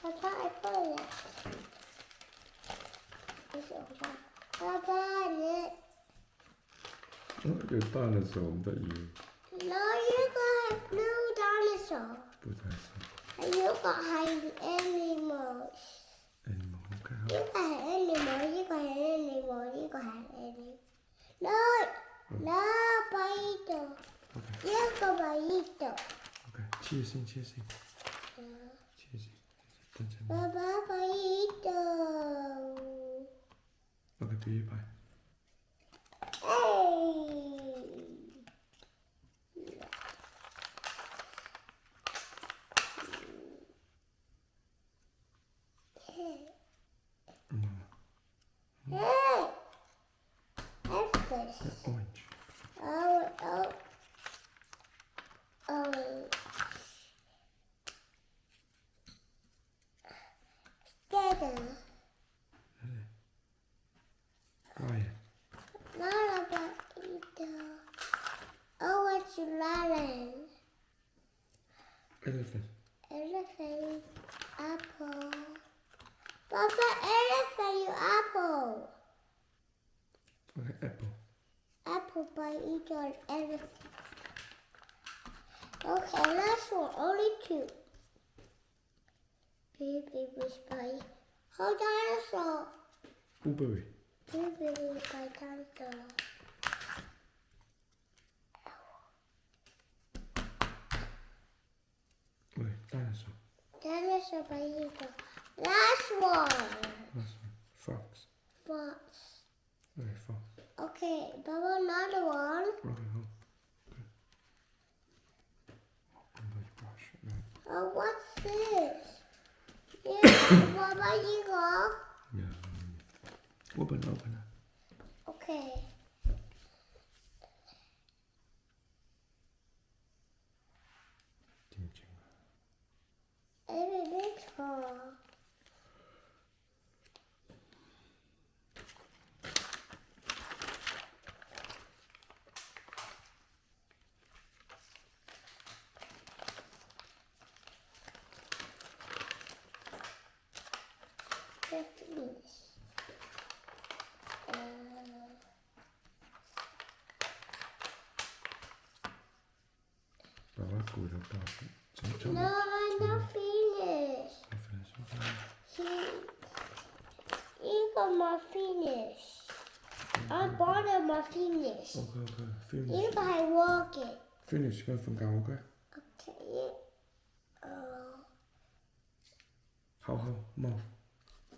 我看 apple 了。这是我看。爸爸，你。有dinosaur om der i. No, you got blue dinosaur. Blue dinosaur. And you got animals. Animal, okay. You got animal, you got animal, you got animal. No, no, paito. Okay. You got paito. Okay. 切心。切心。等等。爸爸paito. Okay, be bye. Hey. Hey. Apples. Orange. Oh. Together. Lion. Lullaby. Oh, it's lion. Elephant. Elephant. Apple. Papa, elephant, you apple. Okay, apple. Apple by each one, elephant. Okay, last one, only two. Baby was by dinosaur. Blueberry. Baby was by dinosaur. Okay, dinosaur. Dinosaur by eagle. Last one. Last one. Fox. Fox. Okay, fox. Okay, Baba, another one. Okay, hold. Okay. Brush. Right. Oh, what's this? Yeah, Baba, you go. Yeah. Open. Okay. Every little. Finish. Baba, good about it. No, I'm not finished. Finish. You got my finish. I bought my finish. Okay. You Finish. got walk it. Finish. Go from down, okay? Okay. How? Mouth.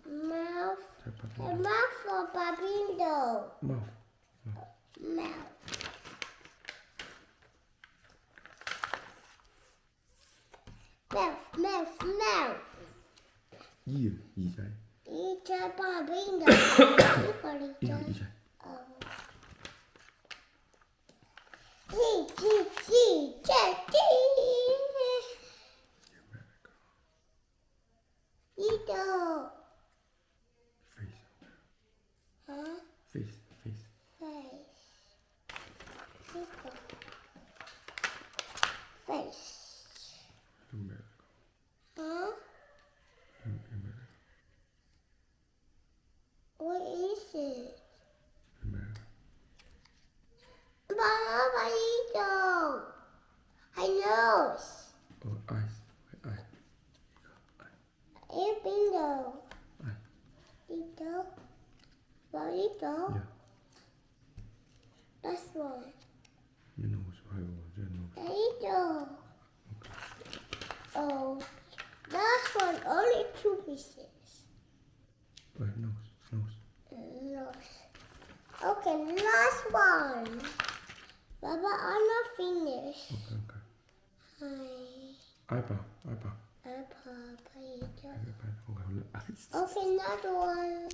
Mouth. Say A Papa. mouth for Babindo. Mouth. Mouth. Mouth. Ear. 耳仔。一只 Babindo. 一個耳仔。耳仔。一度。 Face. 啊 Face. face 一個 face America. 啊 America. What is it? America. Baba, you don't. I know. Oh, eyes. Eye. A bingo. Eye. Ito. Ito. Yeah. That's one. Your nose. Your nose. Ito. Oh, last one. Only two pieces. Nose. Nose. Okay, last one. Baba, I'm not finished. Okay. Hi. Eyebrow. Papa. Okay. Okay, another one.